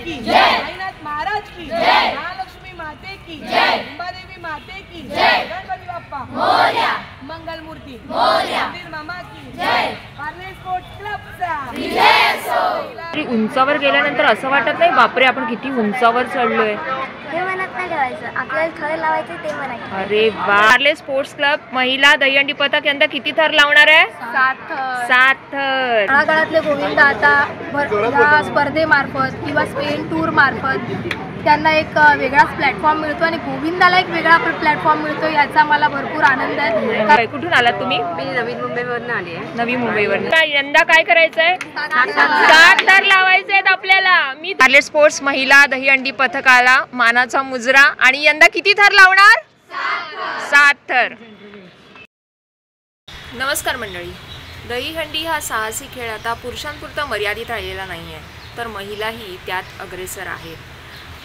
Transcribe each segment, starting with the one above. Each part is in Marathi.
की जय, साईनाथ महाराज की जय, महालक्ष्मी माते की जय, अंबादेवी माते की जय, गणपती बाप्पा मोरया, मंगलमूर्ती मोरया, मंदिर मामा की जय, पार्ले स्पोर्ट्स क्लबचा विजय असो। उंचावर गेल्यानंतर असं वाटत नाही बापरे आपण किती उंचावर चढलोय, हे मनात नाही ठेवायचं, आपल्याला थर लावायचे ते मनात। अरे वा। पार्ले स्पोर्ट्स क्लब महिला दहीहंडी पथक यंदा किती थर लावणार आहे? 7 थर। तळागाळातले गोविंद आता या स्पर्धेमार्फत किंवा स्पेन टूर मार्फत त्यांना एक वेगळाच प्लॅटफॉर्म मिळतो आणि गोविंदाला एक वेगळा प्लॅटफॉर्म मिळतो, याचा मला भरपूर आनंद आहे। कुठून आलात तुम्ही? मी नवी मुंबईवरून आली आहे। नवी मुंबईवरून। यंदा काय करायचंय? 7 थर लावायचे आहेत आपल्याला। मी पार्ले स्पोर्ट्स महिला दहीहंडी पथकाला मानाचा मुजरा, आणि यंदा किती थर लावणार? 7 थर। नमस्कार मंडळी, दहीहंडी हा साहसी खेळ आता पुरुषांपुरता मर्यादित राहिलेला नाही आहे, तर महिलाही त्यात अग्रेसर आहेत।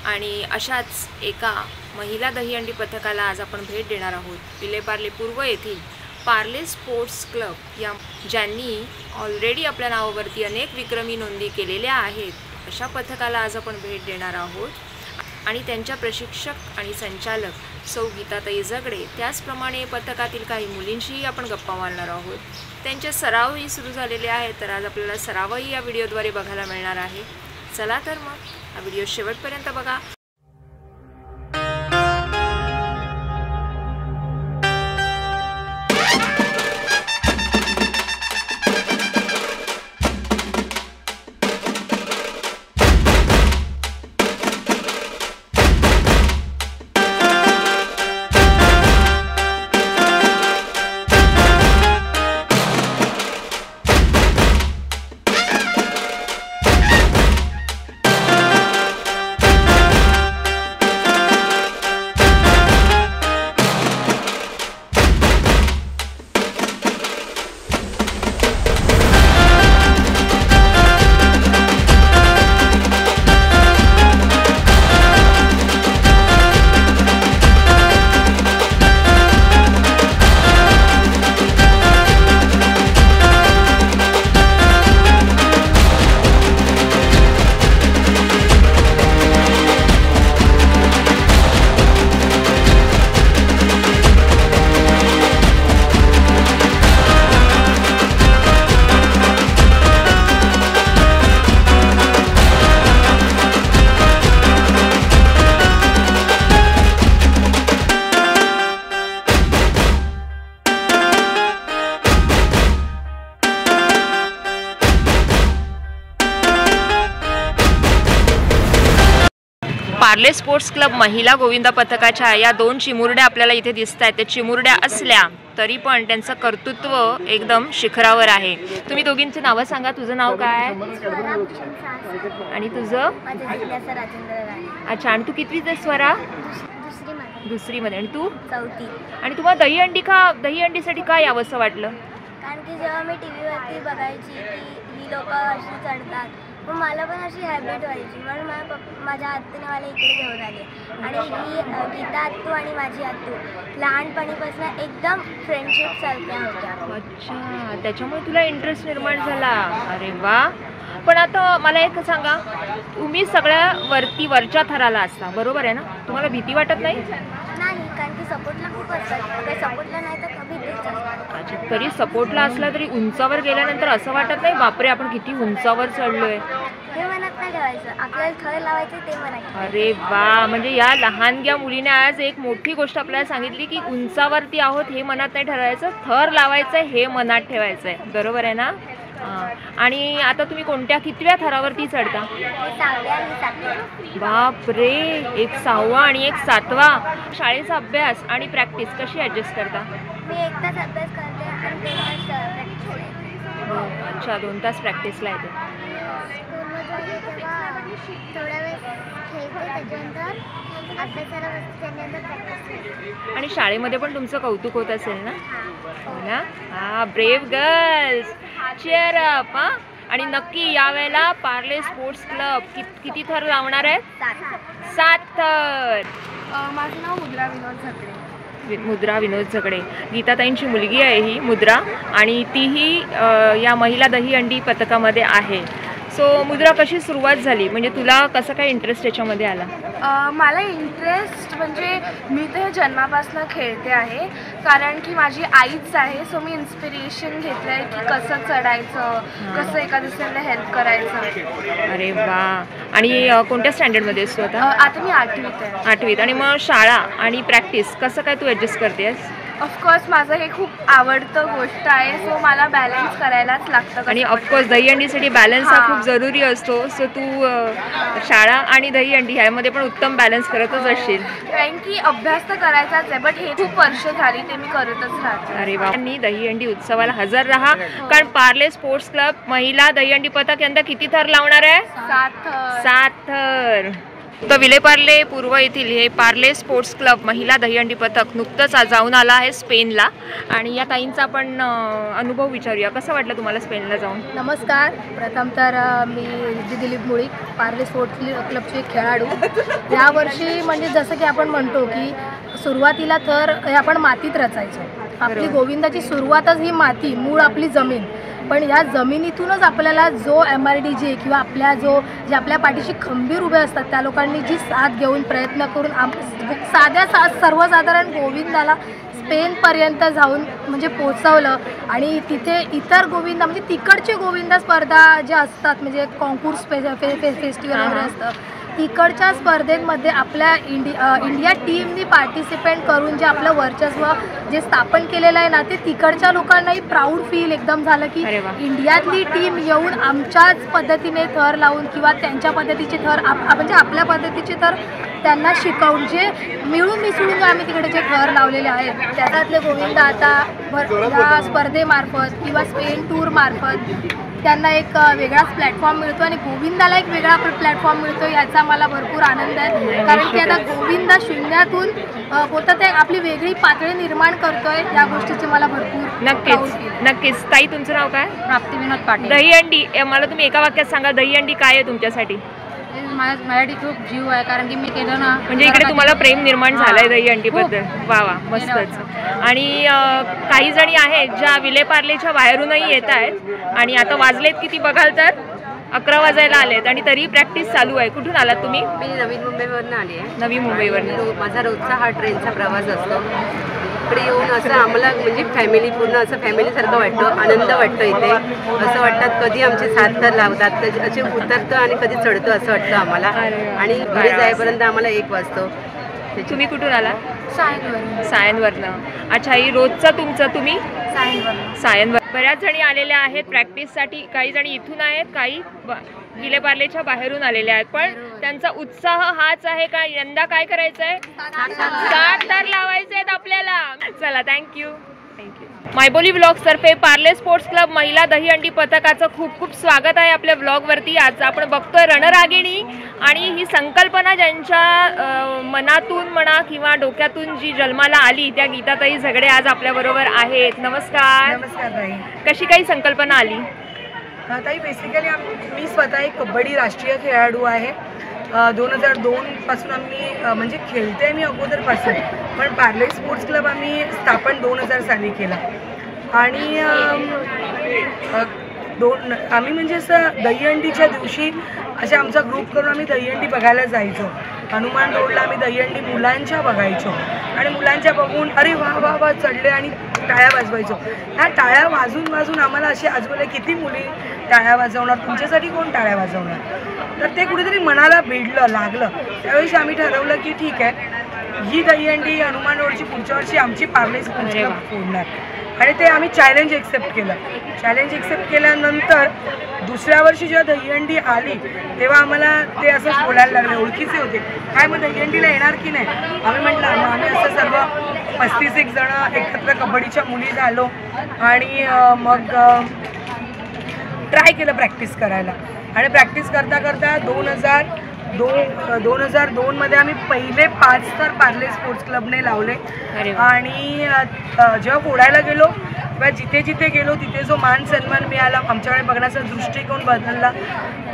आणि अशाच एका महिला दहीहंडी पथकाला आज आपण भेट देणार आहोत। विलेपार्ले पूर्व येथील पार्ले स्पोर्ट्स क्लब या ज्यांनी ऑलरेडी आपल्या नावावरती अनेक विक्रमी नोंदी केलेल्या आहेत, अशा पथकाला आज आपण भेट देणार आहोत। आणि त्यांच्या प्रशिक्षक आणि संचालक सौ गीताताई जगडे, त्याचप्रमाणे पथकातील काही मुलींशीही आपण गप्पा मारणार आहोत। त्यांचे सरावही सुरू झालेले आहेत, तर आज आपल्याला सरावही या व्हिडिओद्वारे बघायला मिळणार आहे। चला तर मग हा व्हिडिओ शेवटपर्यंत बघा। पार्ले स्पोर्ट्स क्लब महिला गोविंदा पथकाच्या या 2 चिमुरड्या आपल्याला इथे दिसत आहेत। त्या चिमुरड्या असल्या तरी पण त्यांचं कर्तृत्व एकदम शिखरावर आहे। तुम्ही दोघींची नावं सांगा। तुझं नाव काय? आणि तुझं? अच्छा, आणि तू कितवीत आहेस स्वरा? दुसरीमध्ये। आणि तू? चौथी। आणि तुम्हाला दहीहंडीसाठी काय यावंसं वाटलं? कारण की जेव्हा मी टीव्हीवरती बघायची की ही लोक अशी चढतात, मग मला पण अशी हॅबिट व्हायची, म्हणून माझ्या आत्तूने मला इकडे घेऊन आले। आणि ही गीता आत्तू आणि माझी आत्तू लहानपणीपासून एकदम फ्रेंडशिप सारख्या होत्या। अच्छा, त्याच्यामुळे तुला इंटरेस्ट निर्माण झाला। अरे वा। पण आता मला एक सांगा, तुम्ही सगळ्या वरच्या थराला असता, बरोबर आहे ना? तुम्हाला भीती वाटत नाही? नाही, कारण की सपोर्टला खूप असतात, काही सपोर्टला नाही तर कमी भीतीच असतात। अच्छा, तरी सपोर्टला असला तरी उंचावर गेल्यानंतर असं वाटत नाही बापरे आपण किती उंचावर चढलोय, हे मनात नाही ठेवायचं, आपल्याला थर लावायचे ते मनात। अरे वा। म्हणजे या लहानग्या मुलीने आज एक मोठी गोष्ट आपल्याला सांगितली की उंचावरती आहोत हे मनात नाही ठरवायचं, थर लावायचं हे मनात ठेवायचं आहे, बरोबर आहे ना? आणि आता तुम्ही कितव्या थरावरती चढता? बापरे, एक 6वा आणि एक 7वा। शाळेचा अभ्यास आणि प्रॅक्टिस कशी ॲडजस्ट करता? मी 1 तास अभ्यास करते आणि 2 तास प्रॅक्टिस। अच्छा, 2 तास प्रॅक्टिसला येते। थोडा वेळ खेळते, त्याच्यानंतर अभ्यासाला बसते, त्यानंतर प्रॅक्टिस। आणि शाळेमध्ये पण तुमचं कौतुक होत असेल ना? हो ना? हा, ब्रेव गर्ल्स, चीअर अप। आणि नक्की यावेळेला पार्ले स्पोर्ट्स क्लब किती थर लावणार आहेत? 7 थर। माझं नाव मुद्रा विनोद झगडे, गीताताईंची मुलगी आहे ही मुद्रा, आणि तीही या महिला दहीहंडी पथकामध्ये आहे। सो मुद्रा, कशी सुरुवात झाली, म्हणजे तुला कसं काय इंटरेस्ट याच्यामध्ये आला? मला इंटरेस्ट म्हणजे मी तर जन्मापासून खेळते आहे, कारण की माझी आईच आहे. सो मी इन्स्पिरेशन घेतलं आहे की कसं चढायचं, कसं एका दुसऱ्याला हेल्प करायचं. अरे वा. आणि कोणत्या स्टँडर्डमध्ये असतो आता? आता मी 8वीत आहे. 8वीत. आणि मग शाळा आणि प्रॅक्टिस कसं काय तू ॲडजस्ट करतेस? ऑफकोर्स माझं हे खूप आवडतं गोष्ट आहे, सो मला बॅलन्स करायलाच लागतं. आणि ऑफकोर्स दहीहंडीसाठी बॅलन्स हा खूप जरुरी असतो. सो तू शाळा आणि दहीहंडी ह्यामध्ये पण उत्तम बॅलन्स करतच असशील. कारण की अभ्यास तर करायचाच आहे, बट हे खूप वर्ष झाली ते मी करतच राहते. अरे वा. आणि दहीहंडी उत्सवाला हजर राहा, कारण पार्ले स्पोर्ट्स क्लब महिला दहीहंडी पथक यंदा किती थर लावणार आहे? 7 थर. तर विलेपार्ले पूर्व येथील हे पार्ले स्पोर्ट्स क्लब महिला दहीहंडी पथक नुकतंच जाऊन आला आहे स्पेनला. आणि या ताईंचा आपण अनुभव विचारूया, कसं वाटलं तुम्हाला स्पेनला जाऊन? नमस्कार. प्रथम तर मी रिद्धी दिलीप मुळीक, पार्ले स्पोर्ट्स क्लबचे खेळाडू. यावर्षी म्हणजे जसं की आपण म्हणतो की सुरुवातीला तर हे आपण मातीत रचायचो. आपली गोविंदाची सुरुवातच ही माती, मूळ आपली जमीन. पण या जमिनीतूनच आपल्याला जो MRDJ किंवा आपल्या जे आपल्या पाठीशी खंबीर उभे असतात त्या लोकांनी जी साथ घेऊन प्रयत्न करून सर्वसाधारण गोविंदाला स्पेनपर्यंत जाऊन म्हणजे पोचवलं. आणि तिथे इतर गोविंदा म्हणजे तिकडचे गोविंदा स्पर्धा ज्या असतात, म्हणजे कॉन्कूर्स फेस्टिवल वगैरे असतं, तिकडच्या स्पर्धेमध्ये आपल्या इंडिया टीमनी पार्टिसिपेट करून जे आपलं वर्चस्व जे स्थापन केलेलं आहे ना, ते तिकडच्या लोकांनाही प्राऊड फील एकदम झालं की इंडियातली टीम येऊन आमच्याच पद्धतीने थर लावून किंवा त्यांच्या पद्धतीचे थर म्हणजे आपल्या पद्धतीचे थर त्यांना शिकवून जे मिळून मिसळून आम्ही तिकडे जे थर लावलेले आहेत त्याच्यातले गोविंद आता या स्पर्धेमार्फत किंवा स्पेन टूर मार्फत त्यांना एक वेगळाच प्लॅटफॉर्म मिळतो आणि गोविंदाला एक वेगळा प्लॅटफॉर्म मिळतो. याचा मला भरपूर आनंद आहे, कारण की आता गोविंदा शून्यातून पोतात आपली वेगळी पातळी निर्माण करतोय. या गोष्टीचे मला भरपूर नक्कीच. ताई, तुमचं नाव काय? प्राप्ती विनोद पाटील. दहीहंडी, मला तुम्ही एका वाक्यात सांगा, दहीहंडी काय आहे तुमच्यासाठी? माझ्यासाठी खूप जीव आहे, कारण की मी केलं ना, म्हणजे इकडे तुम्हाला प्रेम निर्माण झालंय दहीहंडी बद्दल. वा वा, मस्तच. आणि काही जणी आहेत ज्या विलेपार्लेच्या बाहेरूनही येत आहेत आणि आता वाजलेत किती बघाल तर 11 वाजायला आलेत आणि तरी प्रॅक्टिस चालू आहे. कुठून आलात तुम्ही? मी नवी मुंबईवरून आली आहे. नवी मुंबईवरून. माझा रोजचा हा ट्रेनचा प्रवास असतो. इकडे येऊन असं आम्हाला म्हणजे फॅमिली पूर्ण असं फॅमिलीसारखं वाटतं, आनंद वाटतो. इथे असं वाटतात कधी आमचे 7 थर लावतात, असे उतरतं आणि कधी चढतं असं वाटतं आम्हाला. आणि घरी जाईपर्यंत आम्हाला 1 वाजतो. तुम्ही कुठून आला? सायनवरनं. अच्छा, ही रोजचं तुमचं? तुम्ही सायनवर. बऱ्याच जणी आलेल्या आहेत प्रॅक्टिससाठी. काही जणी इथून आहेत, काही विलेपार्लेच्या बाहेरून आलेल्या आहेत. पण त्यांचा उत्साह हाच आहे का यंदा काय करायचं आहे? 7 थर लावायचे आहेत आपल्याला. चला, थँक्यू. मायबोली ब्लॉग्स तर्फे पार्ले स्पोर्ट्स क्लब महिला दहीहंडी पथकाचं खूप खूप स्वागत आहे आपल्या ब्लॉगवरती. आज आपण बघतोय रणरागिणी, आणि ही संकल्पना ज्यांच्या मनातून म्हणा किंवा डोक्यातून जी जन्माला आली त्या गीताताई झगडे आज आपल्याबरोबर आहेत. नमस्कार. नमस्कार ताई. कशी काही संकल्पना आली? ताई, बेसिकली मी स्वतः एक कबड्डी राष्ट्रीय खेळाडू आहे. 2002 पासून आम्ही म्हणजे खेळते मी अगोदरपासून, पण पार्ले स्पोर्ट्स क्लब आम्ही स्थापन 2000 साली केला. आणि आम्ही म्हणजे असं दहीहंडीच्या दिवशी असे आमचा ग्रुप करून आम्ही दहीहंडी बघायला जायचो. हनुमान रोडला आम्ही दहीहंडी मुलांच्या बघायचो आणि मुलांच्या बघून अरे वा वा वा चढले आणि टाळ्या वाजवायचो. ह्या टाळ्या वाजून वाजून आम्हाला असे आजूबाजूला किती मुली टाळ्या वाजवणार, तुमच्यासाठी कोण टाळ्या वाजवणार, तर ते कुठेतरी मनाला भिडलं लागलं. त्यावेळेस आम्ही ठरवलं की ठीक आहे, ही दहीहंडी हनुमान रोडची पुढच्या वर्षी आमची पार्ले स्पोर्ट्स क्लब फोडणार. आणि ते आम्ही चॅलेंज एक्सेप्ट केलं. चॅलेंज एक्सेप्ट केल्यानंतर दुसऱ्या वर्षी जेव्हा दहीहंडी आली तेव्हा आम्हाला ते असंच बोलायला लागले, ओळखीचे होते, काय मग दहीहंडीला येणार की नाही. आम्ही म्हटलं आम्ही असं सर्व 35 जण एकत्र कबड्डीच्या मुली झालो आणि मग ट्राय केलं प्रॅक्टिस करायला. आणि प्रॅक्टिस करता करता 2002 मध्ये आम्ही पहिले 5 थर पार्ले स्पोर्ट्स क्लबने लावले. आणि जेव्हा फोडायला गेलो तेव्हा जिथे जिथे गेलो तिथे जो मान सन्मान मिळाला, आमच्याकडे बघण्याचा दृष्टिकोन बदलला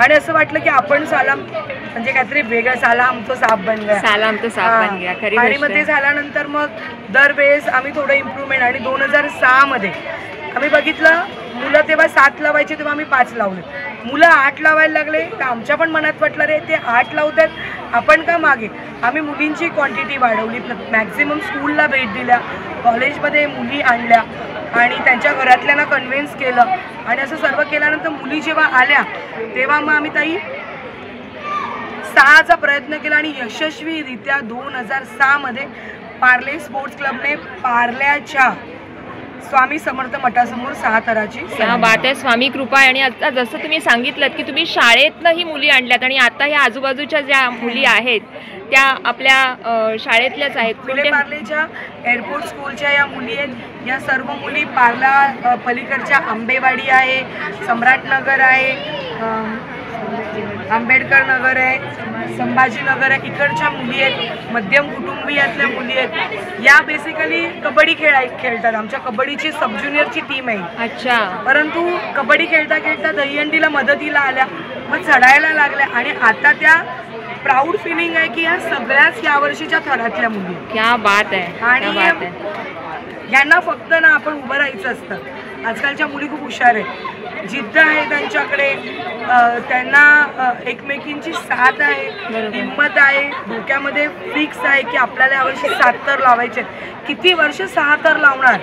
आणि असं वाटलं की आपण साला म्हणजे काहीतरी वेगळं, साला आमचं साप बन गया. आणि मग ते झाल्यानंतर मग दरवेळेस आम्ही थोडं इम्प्रूव्हमेंट. आणि 2006 मध्ये आम्ही बघितलं मुलं तेव्हा 7 लावायचे, तेव्हा आम्ही 5 लावले. मुलं 8 लावायला लागले तर आमच्या पण मनात वाटलं रे ते 8 लावतात, आपण का मागे. आम्ही मुलींची क्वांटिटी वाढवली, मॅक्झिमम स्कूलला भेट दिल्या, कॉलेजमध्ये मुली आणल्या आणि त्यांच्या घरातल्यांना कन्व्हिन्स केलं आणि असं सर्व केल्यानंतर मुली जेव्हा आल्या तेव्हा मग आम्ही ताई 6चा प्रयत्न केला आणि यशस्वीरित्या 2006 मध्ये पार्ले स्पोर्ट्स क्लबने पार्ल्याच्या स्वामी समर्थ मठासमोर 6 थराची क्या बात आहे, स्वामी कृपा आहे. आणि आता जसं तुम्ही सांगितलं की तुम्ही शाळेतनंही मुली आणल्यात आणि आता ह्या आजूबाजूच्या ज्या मुली आहेत त्या आपल्या शाळेतल्याच आहेत. फुले पार्लेच्या एअरपोर्ट स्कूलच्या या मुली आहेत. या सर्व मुली पार्ला पलीकडच्या आंबेवाडी आहे, सम्राटनगर आहे, आंबेडकर नगर आहे, संभाजीनगर आहे, इकडच्या मुली आहेत, मध्यम कुटुंबीयातल्या मुली आहेत. या बेसिकली कबड्डी खेळतात. आमच्या कबड्डीची सब ज्युनियरची टीम आहे. अच्छा. परंतु कबड्डी खेळता खेळता दहीहंडीला मदतीला आल्या, मग चढायला लागल्या आणि आता त्या प्राऊड फिलिंग आहे की या सगळ्याच यावर्षीच्या थरातल्या मुली. क्या बात आहे. आणि यांना फक्त ना आपण उभं राहायचं असतं. आजकालच्या मुली खूप हुशार आहेत, जिद्द आहे त्यांच्याकडे, त्यांना एकमेकींची साथ आहे, हिंमत आहे, डोक्यामध्ये फिक्स आहे की आपल्याला यावर्षी 7 थर लावायचे. किती वर्ष 6 थर लावणार,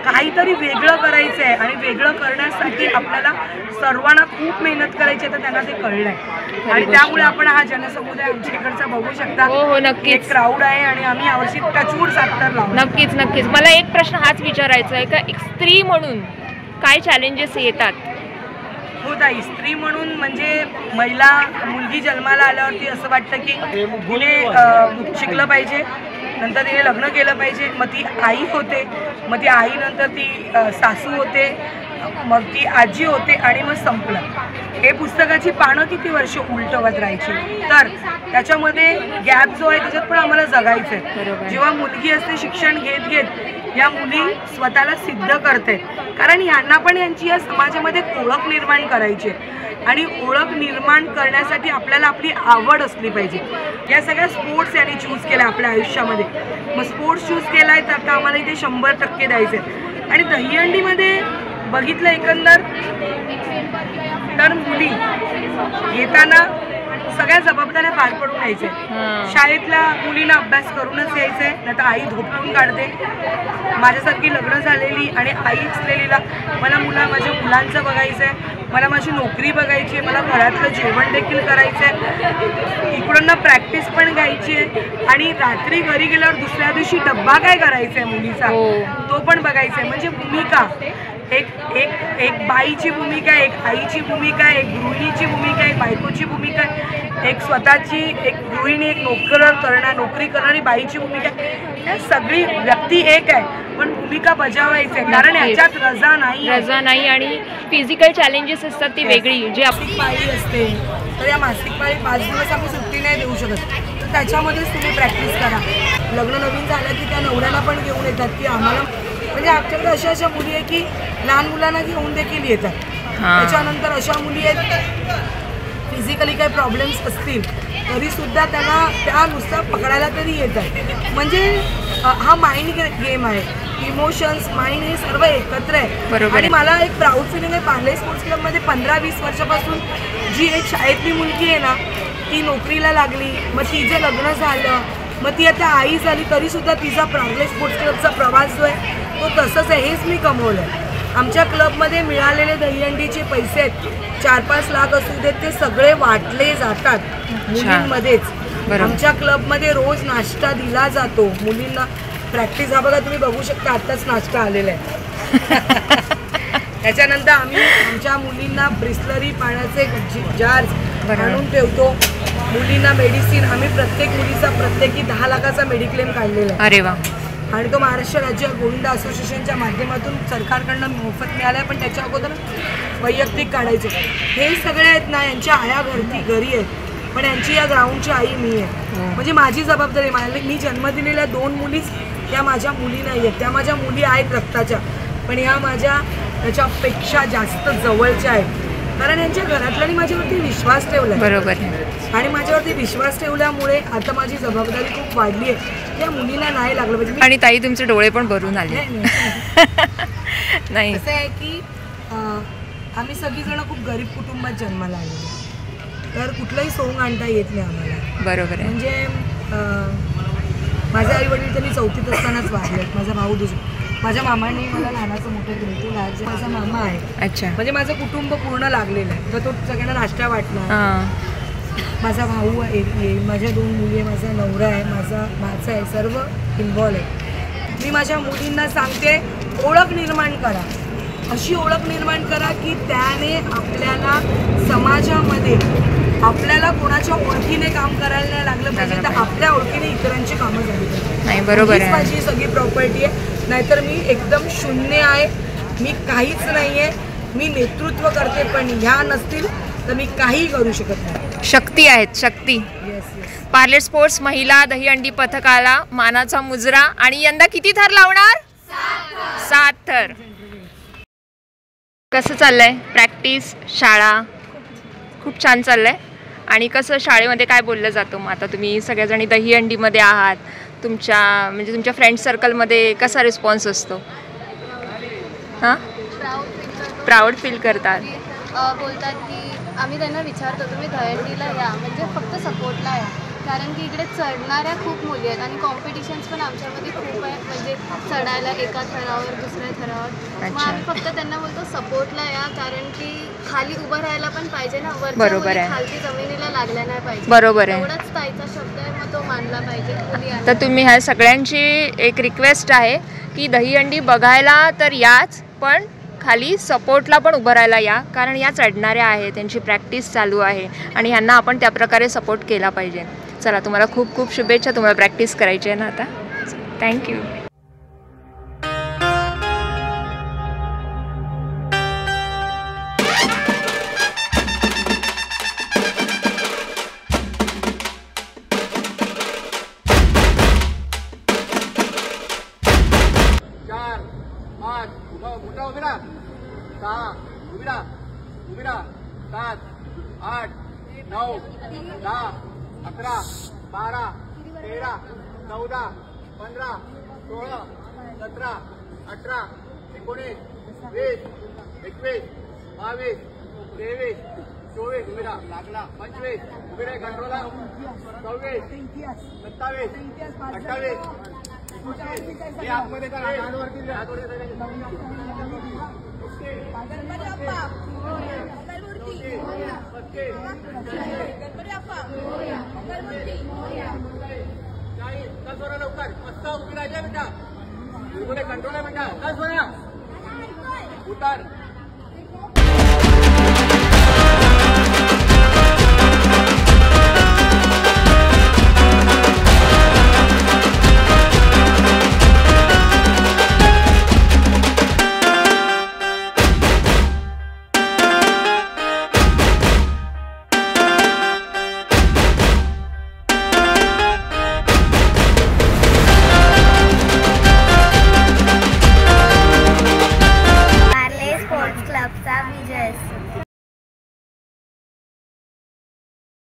काहीतरी वेगळं करायचं आहे आणि वेगळं करण्यासाठी आपल्याला सर्वांना खूप मेहनत करायची आहे. तर त्यांना ते कळलं आहे आणि त्यामुळे आपण हा जनसमुदाय आमच्या इकडचा बघू शकता. हो नक्कीच, एक क्राऊड आहे आणि आम्ही यावर्षी टचवूड 7 थर लावू. नक्कीच नक्कीच. मला एक प्रश्न हाच विचारायचा आहे का एक स्त्री म्हणून काय चॅलेंजेस येतात? हो ताई, स्त्री म्हणून म्हणजे मुलगी जन्माला आल्यावरती असं वाटतं की तिने शिकलं पाहिजे, नंतर तिने लग्न केलं पाहिजे, मग ती आई होते, मग ती आईनंतर ती सासू होते, मग ती आजी होते आणि मग संपलं. हे पुस्तकाची पानं किती वर्ष उलटवत राहायची. तर त्याच्यामध्ये गॅप जो आहे त्याच्यात पण आम्हाला जगायचं आहे. जेव्हा मुलगी असते शिक्षण घेत घेत या मुली स्वतःला सिद्ध करते, कारण यांना पण यांची या समाजामध्ये ओळख निर्माण करायची आणि ओळख निर्माण करण्यासाठी आपल्याला आपली आवड असली पाहिजे. या सगळ्या स्पोर्ट्स यांनी चूज केल्या आपल्या आयुष्यामध्ये. मग स्पोर्ट्स चूज केला आहे तर आता आम्हाला इथे 100% द्यायचे. आणि दहीहंडीमध्ये बघितलं एकंदर तर मुली येताना सगळ्या जबाबदाऱ्या पार पडून यायचे. शाळेतल्या मुलींना अभ्यास करूनच यायचे, नाही तर आई धोपटून काढते. माझ्यासारखी लग्न झालेली आणि आई असलेलीला मला माझ्या मुलांचं बघायचं आहे, मला माझी नोकरी बघायची आहे, मला घरातलं जेवण देखील करायचं आहे, इकडून प्रॅक्टिस पण घ्यायची आहे आणि रात्री घरी गेल्यावर दुसऱ्या दिवशी डब्बा काय करायचा आहे मुलीचा तो पण बघायचा आहे. म्हणजे भूमिका एक बाईची भूमिका, एक आईची भूमिका, एक गृहिणीची भूमिका, एक बायकोची भूमिका, एक स्वतःची एक गृहिणी, एक नोकरी करणारी बाईची भूमिका. या सगळी व्यक्ती एक आहे पण भूमिका बजावायची आहे, कारण याच्यात रजा नाही आणि फिजिकल चॅलेंजेस असतात ती वेगळी. जी मासिक पाळी असते तर या मासिक पाळी 5 दिवस आम्ही सुट्टी नाही देऊ शकत, तर त्याच्यामध्येच तुम्ही प्रॅक्टिस करा. लग्न नवीन झालं की त्या नवऱ्याला पण घेऊन येतात की आम्हाला, म्हणजे आमच्याकडे अशा मुली आहे की लहान मुलांना घेऊन देखील येतात. त्याच्यानंतर अशा मुली आहेत फिजिकली काही प्रॉब्लेम्स असतील तरीसुद्धा त्यांना त्यानुसार पकडायला तरी येतात. म्हणजे हा माइंड गेम आहे, इमोशन्स माइंड हे सर्व एकत्र आहे. आणि मला एक प्राऊड फिलिंग आहे पार्ले स्पोर्ट्स क्लबमध्ये 15-20 वर्षापासून जी एक शाळेतली मुलगी आहे ना ती नोकरीला लागली, मग तिचं लग्न झालं, मग ती आता आई झाली तरीसुद्धा तिचा पार्ले स्पोर्ट्स क्लबचा प्रवास जो आहे तो तसंच आहे. हेच मी कमवलं आहे. आमच्या क्लबमध्ये मिळालेले दहीहंडीचे पैसे आहेत 4-5 लाख असू देत ते सगळे वाटले जातात मुलींमध्येच. आमच्या क्लबमध्ये रोज नाश्ता दिला जातो मुलींना. प्रॅक्टिस हा बघा तुम्ही बघू शकता, आत्ताच नाश्ता आलेला आहे. त्याच्यानंतर आम्ही आमच्या मुलींना ब्रिस्लरी पाण्याचे जार्स आणून ठेवतो. मुलींना मेडिसिन आम्ही प्रत्येक मुलीचा प्रत्येकी 10 लाखाचा मेडिक्लेम काढलेला आहे. अरे वा. आणि तो महाराष्ट्र राज्य गोविंद असोसिएशनच्या माध्यमातून सरकारकडनं मोफत मिळाला आहे, पण त्याच्या अगोदर वैयक्तिक काढायचे. हे सगळे आहेत ना यांच्या आया घरी आहेत, पण यांची या ग्राउंडची आई मी आहे. म्हणजे माझी जबाबदारी मी जन्म दिलेल्या 2 मुलीच त्या माझ्या मुली नाही आहेत, त्या माझ्या मुली आहेत रक्ताच्या, पण ह्या माझ्या त्याच्यापेक्षा जास्त जवळच्या आहेत. कारण यांच्या घरातल्यांनी माझ्यावरती विश्वास ठेवला. बरोबर आहे. आणि माझ्यावरती विश्वास ठेवल्यामुळे आता माझी जबाबदारी खूप वाढली आहे. त्या मुलीला नाही लागलं पाहिजे. आणि ताई तुमचे डोळे पण भरून आले. नाही नाही असं आहे की आम्ही सगळीजण खूप गरीब कुटुंबात जन्माला आलेलो, तर कुठलंही सोंग आणता येत नाही आम्हाला. बरोबर आहे. म्हणजे माझे आई वडील त्यांनी 4थीत असतानाच वारलेत. माझा भाऊ माझ्या मामाने मला लहानाचं मोठं केलं, तो राज माझा मामा आहे. अच्छा. म्हणजे माझं कुटुंब पूर्ण लागलेलं आहे, तर तो सगळ्यांना नाश्ता वाटला. माझा भाऊ आहे, माझ्या 2 मुली आहे, माझा नवरा आहे, माझा भाचा आहे, सर्व इन्व्हॉल्व आहे. मी माझ्या मुलींना सांगते, ओळख निर्माण करा, अशी ओळख निर्माण करा की त्याने आपल्याला समाजामध्ये आपल्याला कोणाच्या ओळखीने काम करायला नाही लागलं पाहिजे, तर आपल्या ओळखीने इतरांची कामं झाली पाहिजे. नाही, बरोबर आहे. माझी सगळी प्रॉपर्टी आहे, नाहीतर मी एकदम शून्य आहे, मी काहीच नाही आहे. मी नेतृत्व करते, पण ह्या नसतील तर मी काही करू शकत नाही. शक्ती आहेत, शक्ती. पार्लेट स्पोर्ट्स महिला दहीहंडी पथकाला मानाचा मुजरा. आणि यंदा किती थर लावणार? 7 थर. कसं चाललंय प्रॅक्टिस, शाळा? खूप छान चाललंय. आणि कसं शाळेमध्ये काय बोललं जातं मग आता तुम्ही सगळ्याजणी दहीहंडीमध्ये आहात, तुमच्या फ्रेंड सर्कलमध्ये कसा रिस्पॉन्स असतो? हां, प्राऊड फील करतात. बोलतात की आम्ही त्यांना विचारतो तुम्ही दहीहंडीला या, म्हणजे फक्त सपोर्टला या, कारण की इकडे चढणाऱ्या खूप मुली आहेत आणि कॉम्पिटिशन्स पण आमच्यामध्ये खूप आहेत, म्हणजे चढायला एका थरावर दुसऱ्या थरावर. मग आम्ही फक्त त्यांना बोलतो सपोर्टला या, कारण की खाली उभं राहायला पण पाहिजे ना, बरोबर आहे. खालती जमिनीला लागल्या नाही पाहिजे. बरोबर आहे. एवढाच ताईचा शब्द आहे, मग तो मानला पाहिजे. तर तुम्ही ह्या सगळ्यांची एक रिक्वेस्ट आहे की दहीहंडी बघायला तर याच, पण खाली सपोर्टला पण उभं राहायला या, कारण या चढणाऱ्या आहेत, त्यांची प्रॅक्टिस चालू आहे आणि ह्यांना आपण त्याप्रकारे सपोर्ट केला पाहिजे. चला, तुम्हाला खूप खूप शुभेच्छा. तुम्हाला प्रॅक्टिस करायची आहे ना आता. थँक्यू. उभिरा 6 उभिरा 7 8 9 10 11 12 13 14 15 16 17 18 19 20 21 22 23 24 उभिरा लागला 25 उभिरा कंट्रोला 26 27 28 हे आतमध्ये करा लवकर मस्त उभी राहिल्या बेटा कंट्रोल आहे बेटा उतार